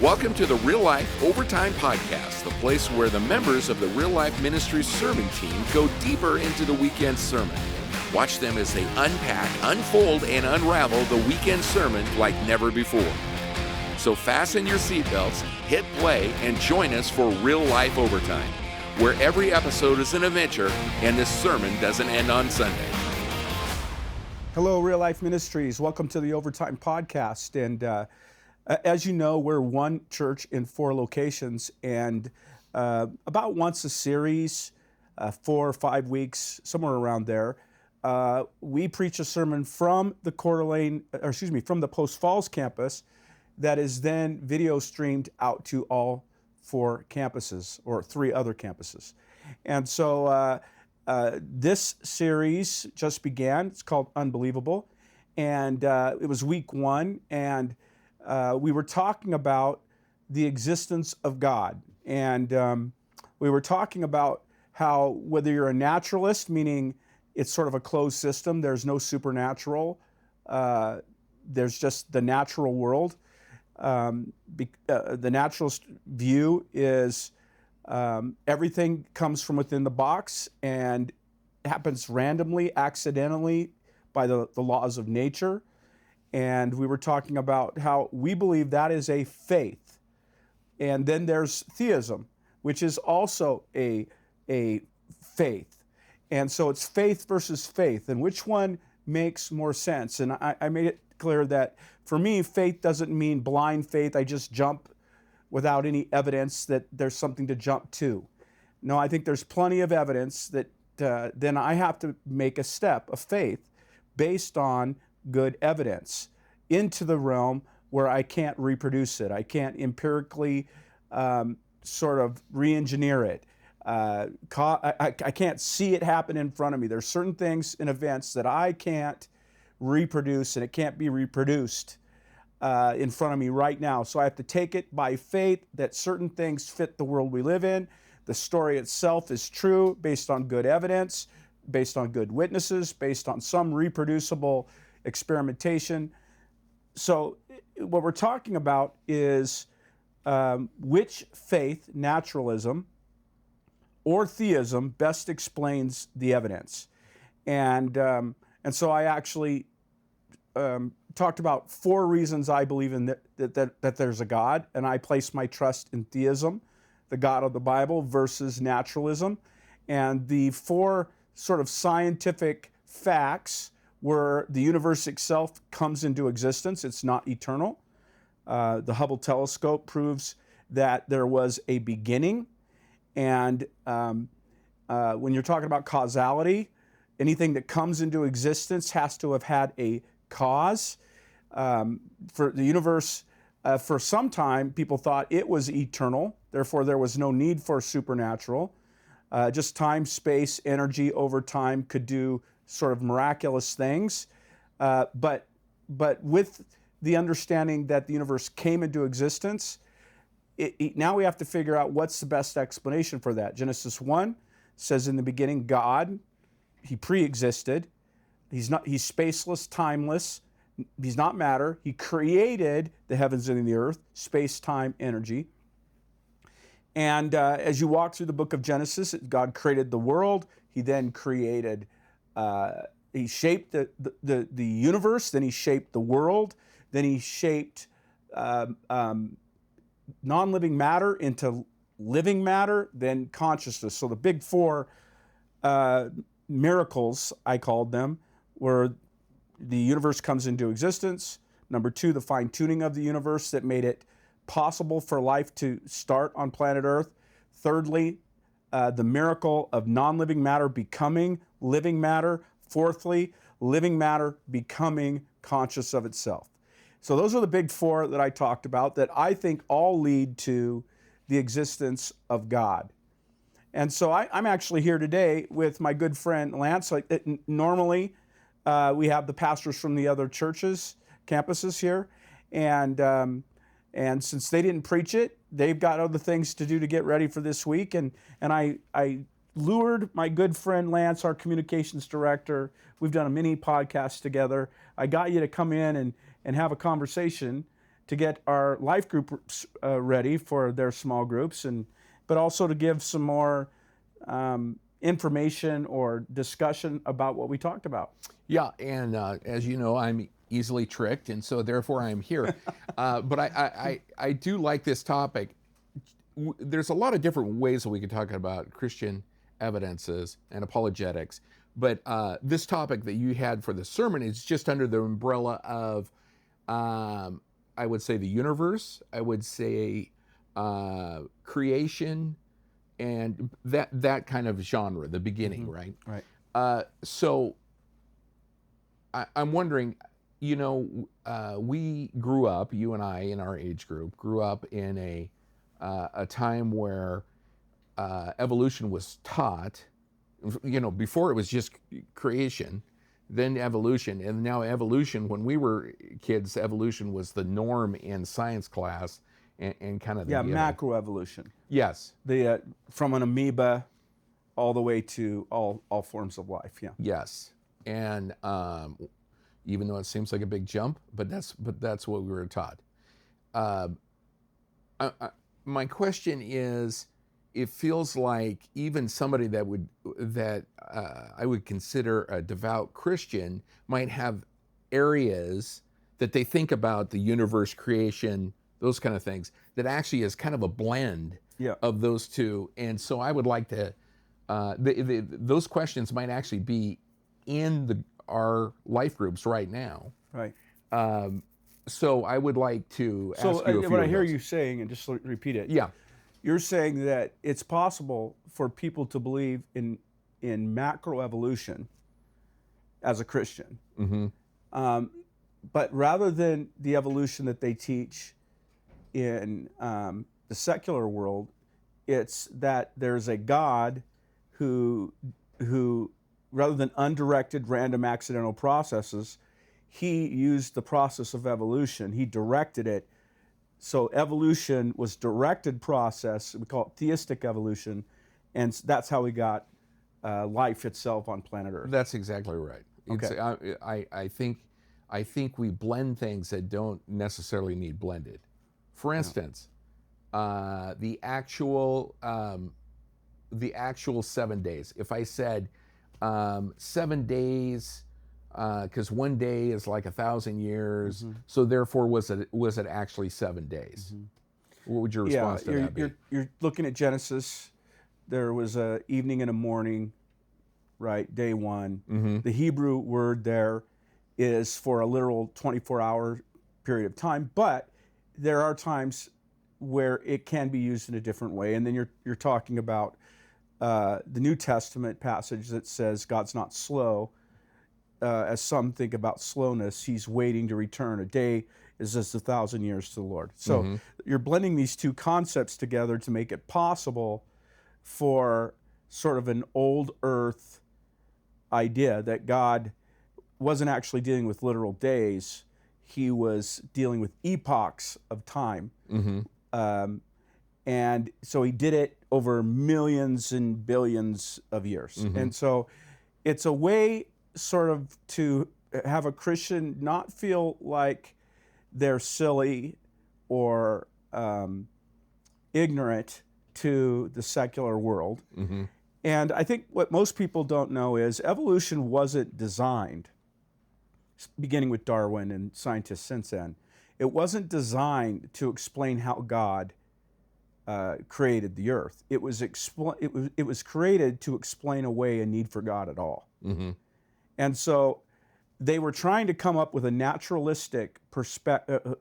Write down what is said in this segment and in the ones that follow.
Welcome to the Real Life Overtime Podcast, the place where the members of the Real Life Ministries sermon team go deeper into the weekend sermon. Watch them as they unpack, unfold, and unravel the weekend sermon like never before. So fasten your seatbelts, hit play, and join us for Real Life Overtime, where every episode is an adventure and this sermon doesn't end on Sunday. Hello, Real Life Ministries. Welcome to the Overtime Podcast. And as you know, we're one church in 4 locations, and about once a series, 4 or 5 weeks, somewhere around there, we preach a sermon from the from the Post Falls campus that is then video streamed out to all 4 campuses, or 3 other campuses. And so this series just began. It's called UnBelievable, and it was week 1, and we were talking about the existence of God. And we were talking about how whether you're a naturalist, meaning it's sort of a closed system, there's no supernatural, there's just the natural world. The naturalist view is everything comes from within the box and happens randomly, accidentally by the laws of nature. And we were talking about how we believe that is a faith. And then there's theism, which is also a faith. And so it's faith versus faith, and which one makes more sense? And I made it clear that for me, faith doesn't mean blind faith. I just jump without any evidence that there's something to jump to. No, I think there's plenty of evidence that then I have to make a step of faith based on good evidence into the realm where I can't reproduce it. I can't empirically sort of re-engineer it. I can't see it happen in front of me. There's certain things in events that I can't reproduce, and it can't be reproduced in front of me right now. So I have to take it by faith that certain things fit the world we live in. The story itself is true based on good evidence, based on good witnesses, based on some reproducible experimentation. So what we're talking about is which faith, naturalism or theism, best explains the evidence. And so I actually talked about 4 reasons I believe in that there's a God, and I place my trust in theism, the God of the Bible, versus naturalism. And the 4 sort of scientific facts where the universe itself comes into existence. It's not eternal. The Hubble telescope proves that there was a beginning. And when you're talking about causality, anything that comes into existence has to have had a cause. For the universe, for some time, people thought it was eternal. Therefore, there was no need for supernatural. Just time, space, energy over time could do sort of miraculous things, but with the understanding that the universe came into existence, now we have to figure out what's the best explanation for that. Genesis 1 says in the beginning, God, He pre-existed. He's spaceless, timeless. He's not matter. He created the heavens and the earth, space, time, energy. And as you walk through the book of Genesis, God created the world. He then created He shaped the universe, then He shaped the world, then He shaped non-living matter into living matter, then consciousness. So the big 4 miracles, I called them, were the universe comes into existence. Number 2, the fine-tuning of the universe that made it possible for life to start on planet Earth. Thirdly, the miracle of non-living matter becoming living matter. Fourthly, living matter becoming conscious of itself. So those are the big 4 that I talked about that I think all lead to the existence of God. And so I'm actually here today with my good friend Lance. Normally, we have the pastors from the other churches, campuses here, and since they didn't preach it, they've got other things to do to get ready for this week. And I lured my good friend Lance, our communications director. We've done a mini podcast together. I got you to come in and have a conversation to get our life groups ready for their small groups, but also to give some more information or discussion about what we talked about. Yeah, and as you know, I'm easily tricked, and so therefore I'm here. But I do like this topic. There's a lot of different ways that we could talk about Christian evidences and apologetics, but this topic that you had for the sermon is just under the umbrella of, I would say, the universe. I would say creation, and that kind of genre, the beginning, right? Right. So I'm wondering, you know, we grew up, you and I in our age group, grew up in a time where evolution was taught, you know, before it was just creation, then evolution, and now evolution. When we were kids, evolution was the norm in science class, and kind of the macroevolution. Yes. The from an amoeba all the way to all forms of life. Yeah. Yes, and even though it seems like a big jump, but that's what we were taught. My question is, it feels like even somebody that I would consider a devout Christian might have areas that they think about the universe, creation, those kind of things, that actually is kind of a blend of those two. And so I would like to, those questions might actually be in our life groups right now. Right. So I would like to ask you a few what I of hear those. you saying, and just repeat it. Yeah. You're saying that it's possible for people to believe in macroevolution as a Christian. Mm-hmm. But rather than the evolution that they teach in the secular world, it's that there's a God who rather than undirected random accidental processes, he used the process of evolution. He directed it. So evolution was directed process. We call it theistic evolution, and that's how we got life itself on planet Earth. That's exactly right. Okay. I think we blend things that don't necessarily need blended. For instance, the actual 7 days. If I said 7 days, because one day is like 1,000 years, so therefore was it actually 7 days? What would your response to that be? You're looking at Genesis. There was a evening and a morning, right? Day one. The Hebrew word there is for a literal 24-hour period of time, but there are times where it can be used in a different way. And then you're talking about the New Testament passage that says God's not slow, as some think about slowness. He's waiting to return. A day is as 1,000 years to the Lord. So you're blending these two concepts together to make it possible for sort of an old earth idea that God wasn't actually dealing with literal days. He was dealing with epochs of time. And so he did it over millions and billions of years. And so it's a way sort of to have a Christian not feel like they're silly or ignorant to the secular world. And I think what most people don't know is evolution wasn't designed, beginning with Darwin and scientists since then, it wasn't designed to explain how God created the earth. It was created to explain away a need for God at all. And so they were trying to come up with a naturalistic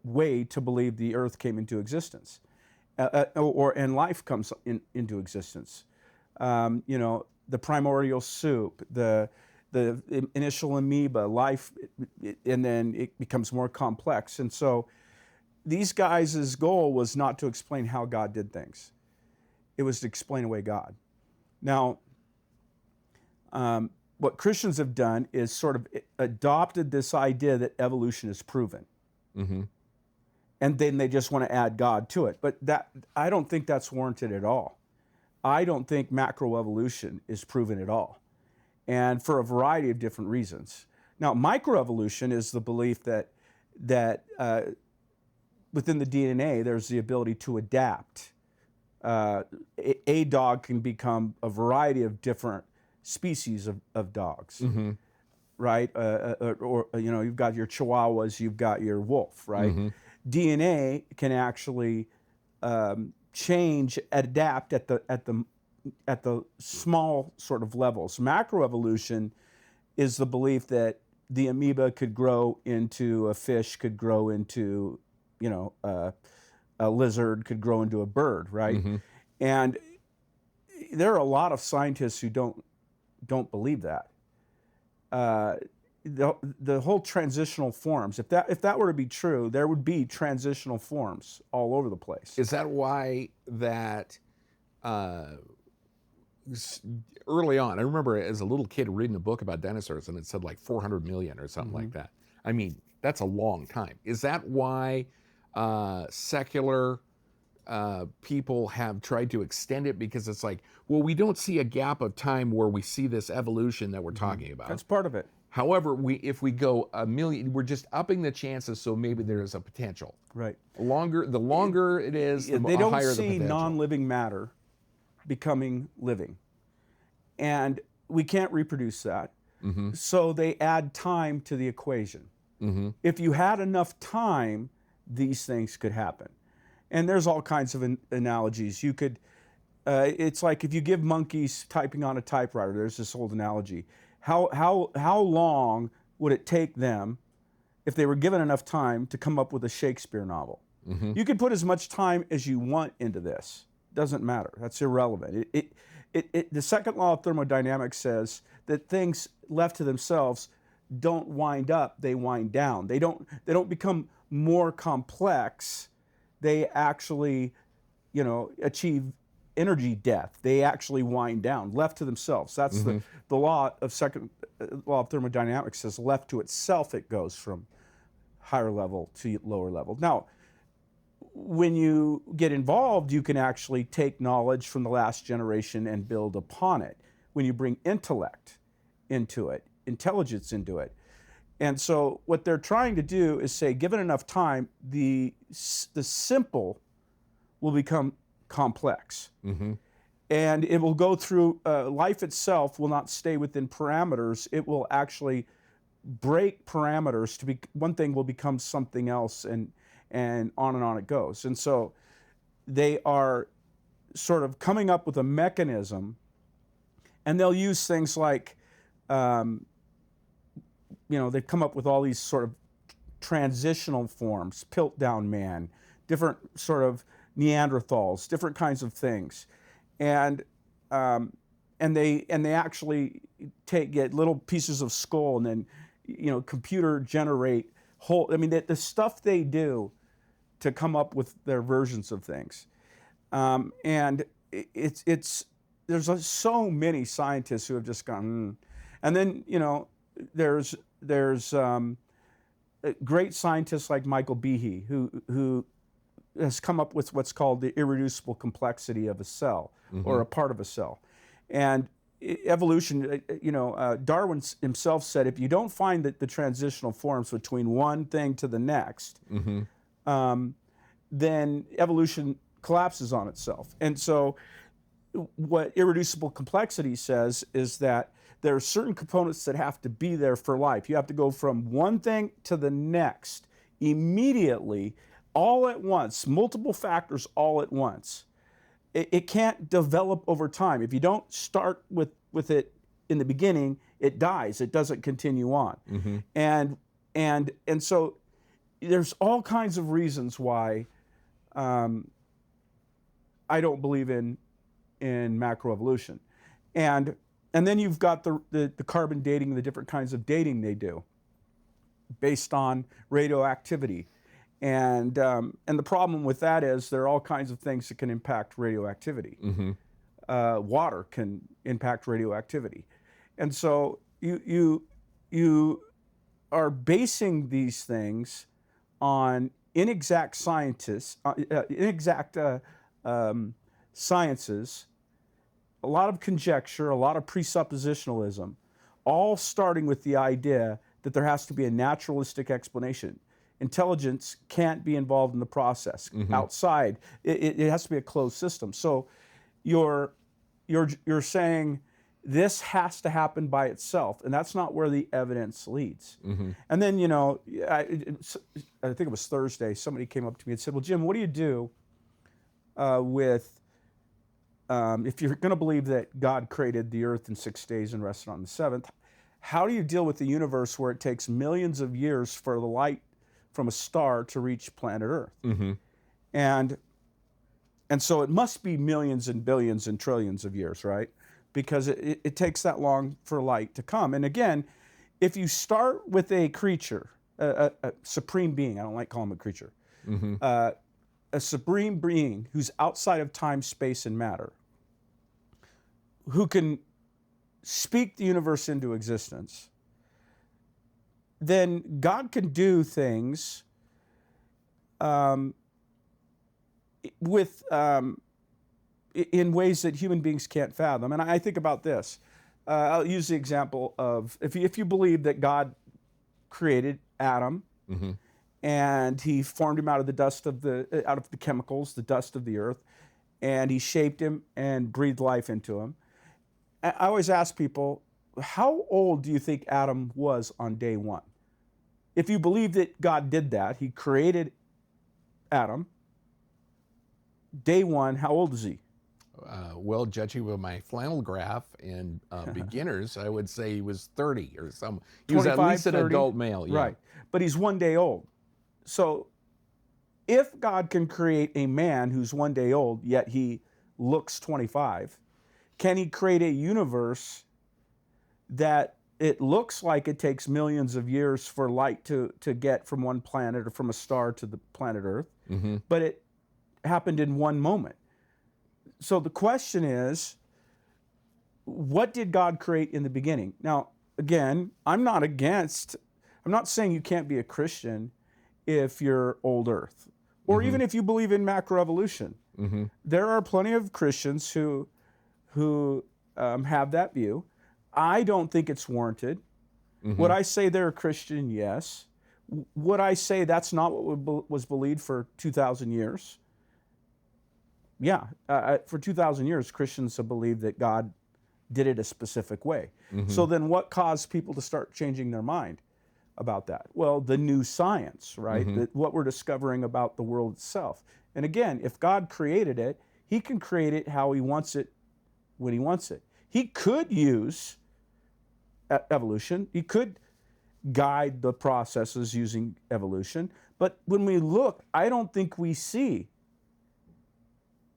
way to believe the earth came into existence, and life comes into existence. You know, the primordial soup, the initial amoeba, life, and then it becomes more complex. And so these guys' goal was not to explain how God did things. It was to explain away God. Now, what Christians have done is sort of adopted this idea that evolution is proven. And then they just want to add God to it. But I don't think that's warranted at all. I don't think macroevolution is proven at all, and for a variety of different reasons. Now, microevolution is the belief that within the DNA, there's the ability to adapt. A dog can become a variety of different species of dogs, right? Or you've got your Chihuahuas, you've got your wolf, right? DNA can actually change, adapt at the small sort of levels. Macroevolution is the belief that the amoeba could grow into a fish, could grow into, a lizard, could grow into a bird, right? And there are a lot of scientists who don't believe that. The whole transitional forms, if that were to be true, there would be transitional forms all over the place. Is that why that early on, I remember as a little kid reading a book about dinosaurs and it said like 400 million or something like that. I mean, that's a long time. Is that why secular people have tried to extend it? Because it's like, well, we don't see a gap of time where we see this evolution that we're talking about. That's part of it. However, if we go a million, we're just upping the chances, so maybe there's a potential. Right. The longer it is, the higher the potential. They don't see non-living matter becoming living. And we can't reproduce that. So they add time to the equation. If you had enough time, these things could happen. And there's all kinds of analogies. You could, it's like if you give monkeys typing on a typewriter, there's this old analogy. How long would it take them, if they were given enough time, to come up with a Shakespeare novel? You could put as much time as you want into this. Doesn't matter. That's irrelevant. The second law of thermodynamics says that things left to themselves don't wind up, they wind down. They don't become more complex. They actually, achieve energy death. They actually wind down, left to themselves. That's the law of thermodynamics says left to itself it goes from higher level to lower level. Now, when you get involved, you can actually take knowledge from the last generation and build upon it. When you bring intellect into it, intelligence into it. And so what they're trying to do is say, given enough time, the simple will become complex. And it will go through, life itself will not stay within parameters. It will actually break parameters to be, one thing will become something else, and on it goes. And so they are sort of coming up with a mechanism, and they'll use things like, they've come up with all these sort of transitional forms, Piltdown Man, different sort of Neanderthals, different kinds of things. And they actually get little pieces of skull and then, computer generate whole, the stuff they do to come up with their versions of things. And there's so many scientists who have just gone, And then, there's great scientists like Michael Behe, who has come up with what's called the irreducible complexity of a cell, or a part of a cell. And evolution, Darwin himself said, if you don't find the transitional forms between one thing to the next, then evolution collapses on itself. And so what irreducible complexity says is that there are certain components that have to be there for life. You have to go from one thing to the next immediately, all at once, multiple factors all at once. It can't develop over time. If you don't start with it in the beginning, it dies. It doesn't continue on. And so there's all kinds of reasons why I don't believe in macroevolution. And then you've got the carbon dating, the different kinds of dating they do based on radioactivity. And the problem with that is there are all kinds of things that can impact radioactivity. Water can impact radioactivity. And so you are basing these things on inexact sciences, a lot of conjecture, a lot of presuppositionalism, all starting with the idea that there has to be a naturalistic explanation. intelligence can't be involved in the process. Outside, it has to be a closed system. So you're saying this has to happen by itself, and that's not where the evidence leads. And then, I think it was Thursday, somebody came up to me and said, well, Jim, what do you do with if you're going to believe that God created the earth in 6 days and rested on the seventh? How do you deal with the universe where it takes millions of years for the light from a star to reach planet Earth? And so it must be millions and billions and trillions of years, right? Because it takes that long for light to come. And again, if you start with a creature, a supreme being, I don't like calling him a creature, a supreme being who's outside of time, space, and matter, who can speak the universe into existence, then God can do things in ways that human beings can't fathom. And I think about this. I'll use the example of if you believe that God created Adam and he formed him out of the dust of out of the chemicals, the dust of the earth, and he shaped him and breathed life into him. I always ask people, how old do you think Adam was on day one? If you believe that God did that, he created Adam, day one, how old is he? Well, judging by my flannel graph and beginners, I would say he was 30 or some. He was at least 30? An adult male. Yeah. Right. But he's 1 day old. So if God can create a man who's 1 day old, yet he looks 25, can he create a universe that it looks like it takes millions of years for light to get from one planet or from a star to the planet Earth, but it happened in one moment? So the question is, what did God create in the beginning? Now, again, I'm not saying you can't be a Christian if you're old Earth, or even if you believe in macroevolution. There are plenty of Christians who have that view. I don't think it's warranted. Would I say they're a Christian? Yes. Would I say that's not what was believed for 2,000 years? Yeah. For 2,000 years, Christians have believed that God did it a specific way. So then what caused people to start changing their mind about that? Well, the new science, right? What we're discovering about the world itself. And again, if God created it, he can create it how he wants it, when he wants it. He could use evolution. He could guide the processes using evolution. But when we look, I don't think we see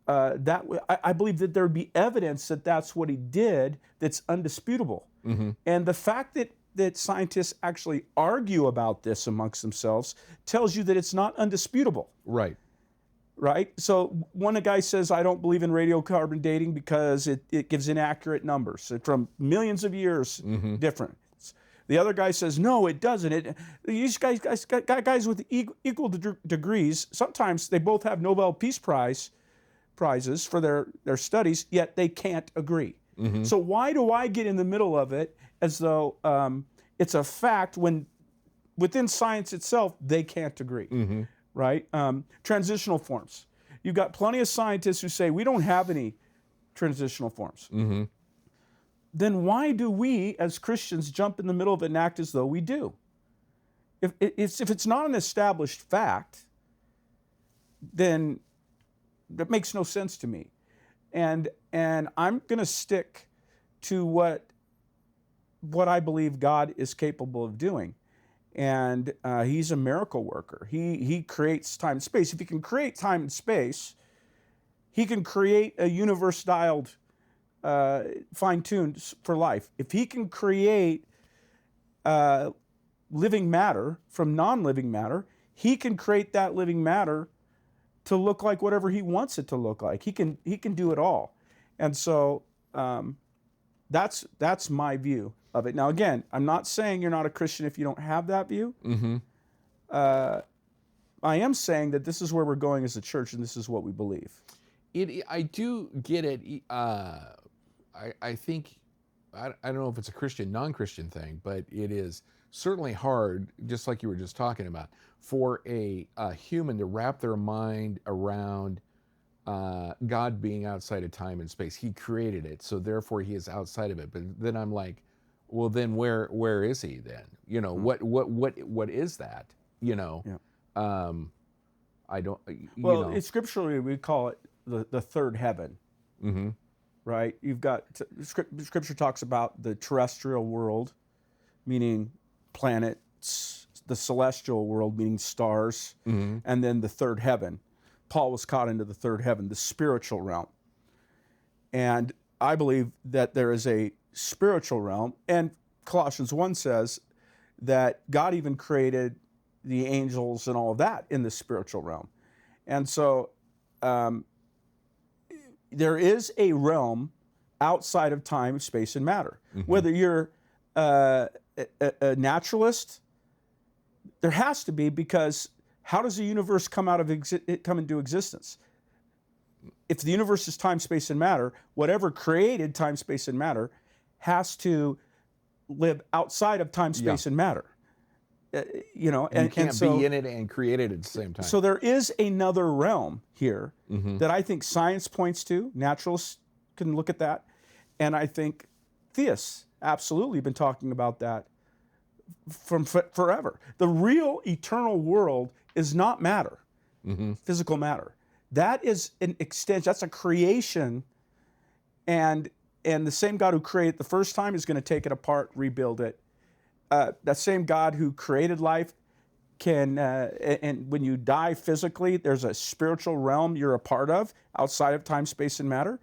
that. I believe that there would be evidence that that's what he did that's undisputable. And the fact that scientists actually argue about this amongst themselves tells you that it's not undisputable. Right? So one guy says, I don't believe in radiocarbon dating because it gives inaccurate numbers from millions of years different. The other guy says, no, it doesn't. These guys with equal degrees, sometimes they both have Nobel Peace Prizes for their studies, yet they can't agree. So why do I get in the middle of it as though it's a fact when within science itself, they can't agree? Right? Transitional forms. You've got plenty of scientists who say we don't have any transitional forms. Then why do we as Christians jump in the middle of it and act as though we do? If it's not an established fact, then that makes no sense to me. And I'm going to stick to what I believe God is capable of doing. And he's a miracle worker. He creates time and space. If he can create time and space, he can create a universe dialed, fine-tuned for life. If he can create living matter from non-living matter, he can create that living matter to look like whatever he wants it to look like. He can do it all. And so that's my view of it. Now, again, I'm not saying you're not a Christian if you don't have that view. I am saying that this is where we're going as a church, and this is what we believe. I do get it. I think, I don't know if it's a Christian, non-Christian thing, but it is certainly hard, just like you were just talking about, for a human to wrap their mind around God being outside of time and space. He created it, so therefore he is outside of it. But then I'm like, well, then where is he then? You know, what is that? You know, Yeah. I don't. Well, it's scripturally we call it the third heaven. Mm-hmm. Right? You've got scripture talks about the terrestrial world, meaning planets, the celestial world, meaning stars, and then the third heaven. Paul was caught into the third heaven, the spiritual realm. And I believe that there is a spiritual realm, and Colossians 1 says that God even created the angels and all of that in the spiritual realm. And so there is a realm outside of time, space, and matter. Whether you're a naturalist, there has to be, because how does the universe come into existence? If the universe is time, space, and matter, whatever created time, space, and matter has to live outside of time, space, and matter. You know, and you can't be in it and create it at the same time. So there is another realm here that I think science points to. Naturalists can look at that, and I think theists absolutely have been talking about that from forever. The real eternal world is not matter, physical matter. That is an extension. That's a creation, and the same God who created it the first time is going to take it apart, rebuild it. That same God who created life can, and when you die physically, there's a spiritual realm you're a part of outside of time, space, and matter.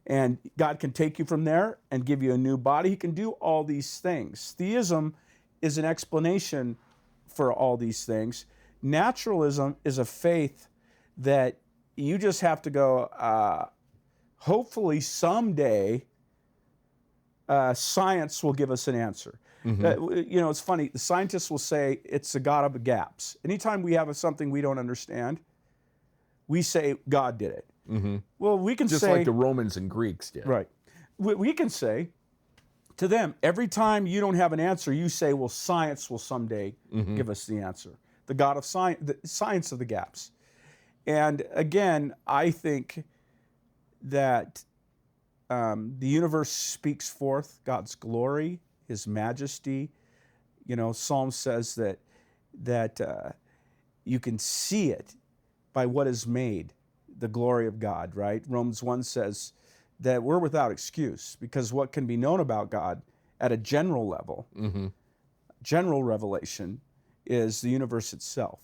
And God can take you from there and give you a new body. He can do all these things. Theism is an explanation for all these things. Naturalism is a faith that you just have to go, hopefully someday science will give us an answer. You know, it's funny, the scientists will say it's the God of the gaps. Anytime we have something we don't understand, we say God did it. Well, we can just say... like the Romans and Greeks did. Right. We can say to them, every time you don't have an answer, you say, well, science will someday give us the answer. The God of science, the science of the gaps. And again, I think that the universe speaks forth God's glory, His majesty. You know, Psalm says that you can see it by what is made, the glory of God, right? Romans 1 says that we're without excuse, because what can be known about God at a general level, general revelation, is the universe itself.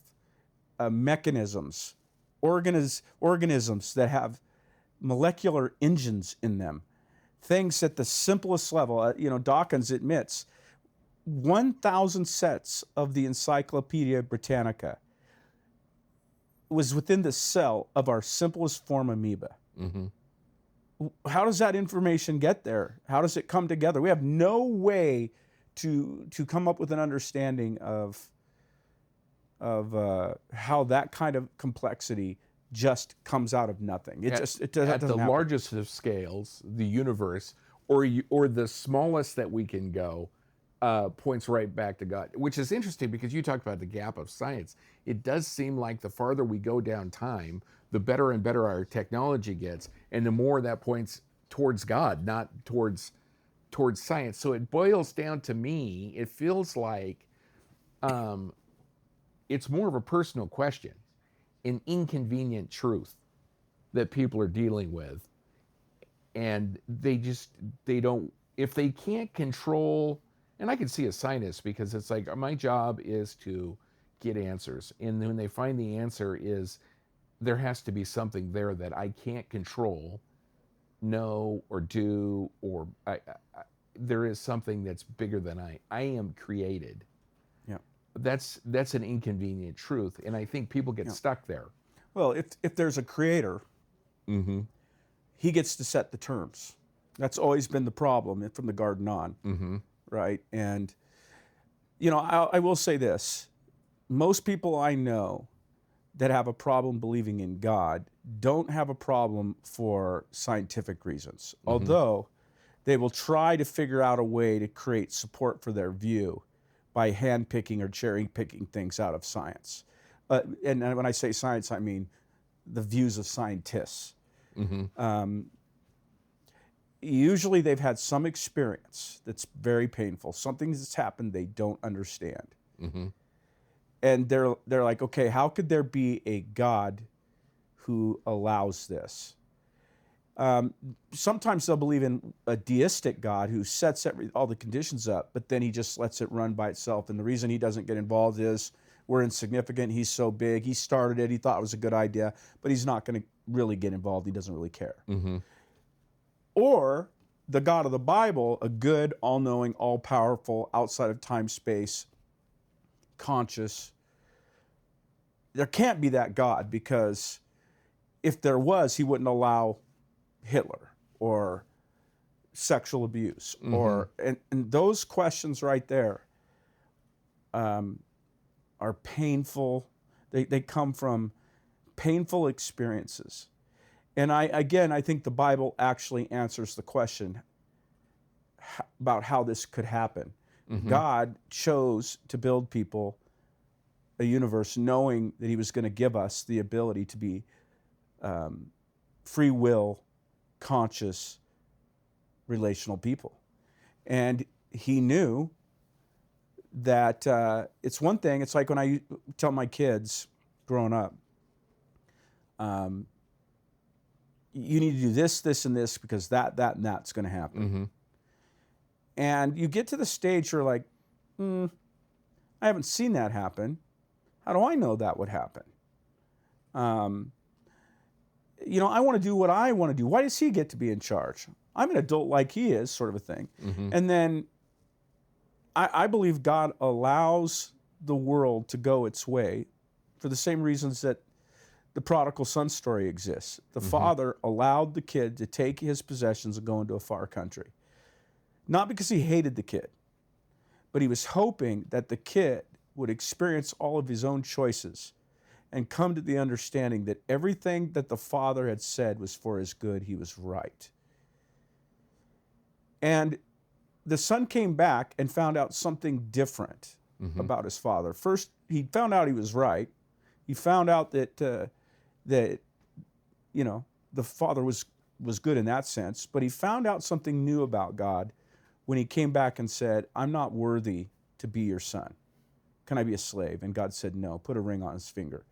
Mechanisms, organisms that have molecular engines in them, things at the simplest level. You know, Dawkins admits 1,000 sets of the Encyclopedia Britannica was within the cell of our simplest form amoeba. How does that information get there? How does it come together? We have no way to come up with an understanding of how that kind of complexity just comes out of nothing. It doesn't at the happen. largest of scales, the universe, or the smallest that we can go, points right back to God, which is interesting because you talked about the gap of science. It does seem like the farther we go down time, the better and better our technology gets, and the more that points towards God, not towards science. So it boils down to me, it feels like it's more of a personal question, an inconvenient truth that people are dealing with, and they don't, if they can't control. And I can see a scientist, because it's like, my job is to get answers. And when they find the answer is, there has to be something there that I can't control, know, or do, or there is something that's bigger than I am created. Yeah. That's an inconvenient truth. And I think people get stuck there. Well, if there's a creator, he gets to set the terms. That's always been the problem from the garden on. Right? And, you know, I will say this. Most people I know that have a problem believing in God don't have a problem for scientific reasons, although they will try to figure out a way to create support for their view by hand-picking or cherry-picking things out of science. And when I say science, I mean the views of scientists. Usually they've had some experience that's very painful, something that's happened they don't understand. And they're like, okay, how could there be a God who allows this? Sometimes they'll believe in a deistic God who sets all the conditions up, but then he just lets it run by itself. And the reason he doesn't get involved is we're insignificant. He's so big. He started it. He thought it was a good idea, but he's not going to really get involved. He doesn't really care. Or the God of the Bible, a good, all-knowing, all-powerful, outside of time, space, conscious. There can't be that God, because if there was, he wouldn't allow Hitler or sexual abuse or and those questions right there are painful. They come from painful experiences. And I think the Bible actually answers the question about how this could happen. God chose to build people a universe knowing that he was going to give us the ability to be free will, conscious, relational people. And he knew that it's one thing, it's like when I tell my kids growing up, you need to do this, this, and this, because that, and that's going to happen. And you get to the stage where you're like, I haven't seen that happen. How do I know that would happen? You know, I want to do what I want to do. Why does he get to be in charge? I'm an adult like he is, sort of a thing. And then I believe God allows the world to go its way for the same reasons that the prodigal son story exists. The father allowed the kid to take his possessions and go into a far country. Not because he hated the kid, but he was hoping that the kid would experience all of his own choices and come to the understanding that everything that the father had said was for his good. He was right. And the son came back and found out something different about his father. First, he found out he was right. He found out that you know, the father was good in that sense, but he found out something new about God when he came back and said, I'm not worthy to be your son. Can I be a slave? And God said, no, put a ring on his finger.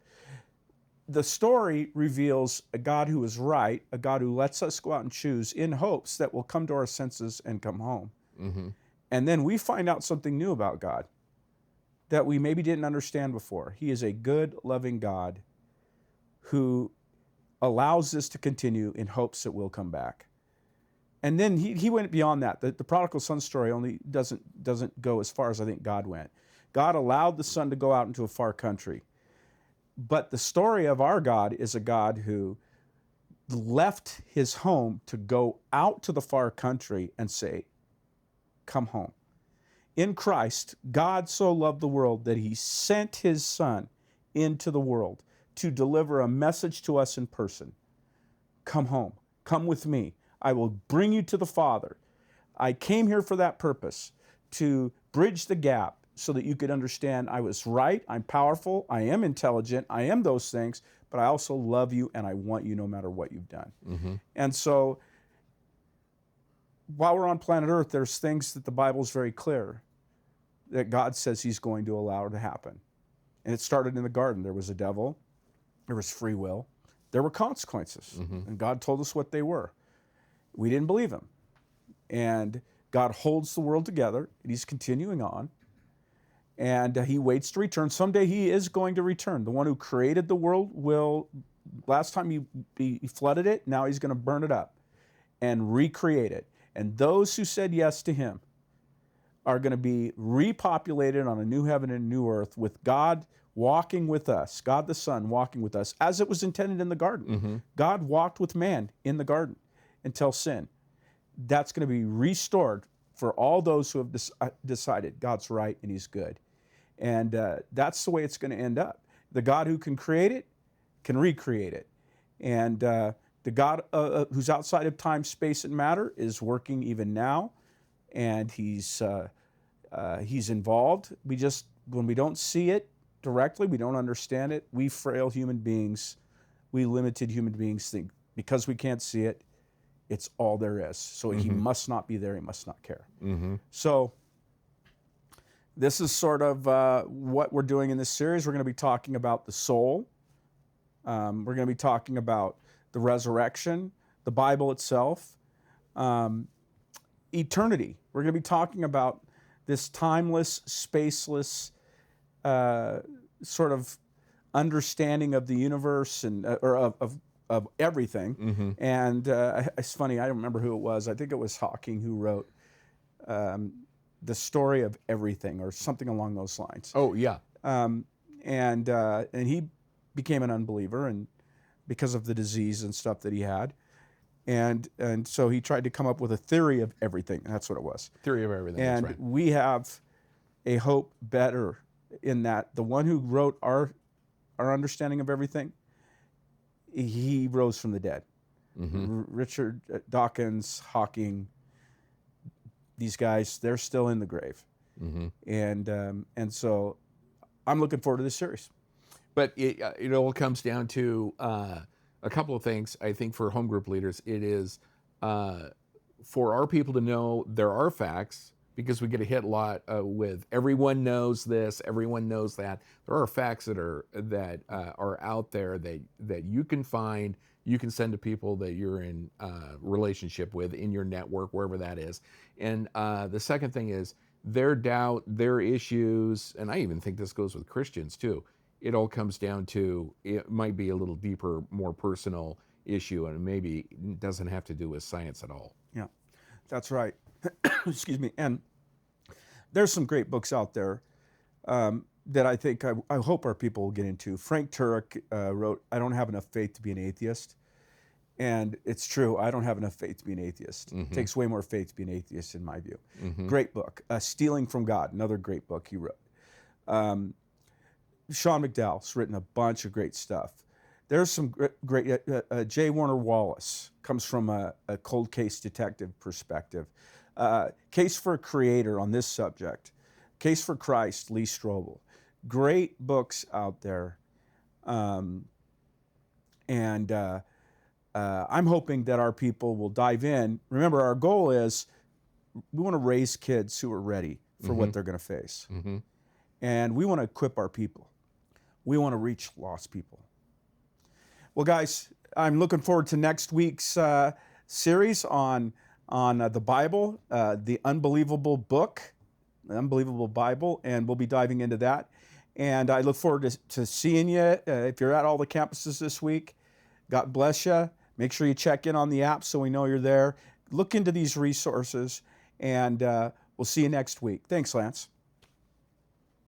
The story reveals a God who is right, a God who lets us go out and choose in hopes that we'll come to our senses and come home. And then we find out something new about God that we maybe didn't understand before. He is a good, loving God who allows this to continue in hopes that we'll come back. And then he went beyond that. The prodigal son story only doesn't go as far as I think God went. God allowed the son to go out into a far country. But the story of our God is a God who left his home to go out to the far country and say, come home. In Christ, God so loved the world that he sent his son into the world to deliver a message to us in person. Come home. Come with me. I will bring you to the Father. I came here for that purpose, to bridge the gap so that you could understand I was right, I'm powerful, I am intelligent, I am those things, but I also love you and I want you no matter what you've done. And so while we're on planet Earth, there's things that the Bible is very clear that God says he's going to allow to happen. And it started in the garden. There was a devil, there was free will, there were consequences, and God told us what they were. We didn't believe him. And God holds the world together, and he's continuing on. And he waits to return. Someday he is going to return. The one who created the world will, last time he flooded it, now he's going to burn it up and recreate it. And those who said yes to him are going to be repopulated on a new heaven and a new earth with God walking with us, God the Son walking with us, as it was intended in the garden. God walked with man in the garden until sin. That's going to be restored for all those who have decided God's right and he's good. And that's the way it's going to end up. The God who can create it can recreate it. And the God who's outside of time, space, and matter is working even now. And he's He's involved. When we don't see it directly, we don't understand it. We frail human beings, we limited human beings think because we can't see it, it's all there is. So he must not be there. He must not care. So this is sort of what we're doing in this series. We're going to be talking about the soul. We're going to be talking about the resurrection, the Bible itself, eternity. We're going to be talking about this timeless, spaceless sort of understanding of the universe and or of everything. And it's funny, I don't remember who it was. I think it was Hawking who wrote The Story of Everything or something along those lines. Oh, yeah. And he became an unbeliever and because of the disease and stuff that he had. And so he tried to come up with a theory of everything. That's what it was. Theory of everything, and that's right. we have a hope better in that the one who wrote our understanding of everything, he rose from the dead. Richard Dawkins, Hawking, these guys, they're still in the grave. And so I'm looking forward to this series. But it all comes down to a couple of things. I think for home group leaders, it is for our people to know there are facts, because we get a hit a lot with everyone knows this, everyone knows that. There are facts that are out there that you can find, you can send to people that you're in relationship with in your network, wherever that is. And the second thing is their doubt, their issues, and I even think this goes with Christians too. It all comes down to, it might be a little deeper, more personal ip and maybe doesn't have to do with science at all. Yeah, that's right. Excuse me. And there's some great books out there that I think I hope our people will get into. Frank Turek wrote, I Don't Have Enough Faith to Be an Atheist. And it's true, I don't have enough faith to be an atheist. It takes way more faith to be an atheist in my view. Great book. Stealing from God, another great book he wrote. Sean McDowell's written a bunch of great stuff. There's some great, J. Warner Wallace comes from a cold case detective perspective. Case for a Creator on this subject. Case for Christ, Lee Strobel. Great books out there. I'm hoping that our people will dive in. Remember, our goal is we want to raise kids who are ready for what they're going to face. And we want to equip our people. We want to reach lost people. Well, guys, I'm looking forward to next week's series on the Bible, the Unbelievable book, the Unbelievable Bible, and we'll be diving into that. And I look forward to seeing you if you're at all the campuses this week. God bless you. Make sure you check in on the app so we know you're there. Look into these resources, and we'll see you next week. Thanks, Lance.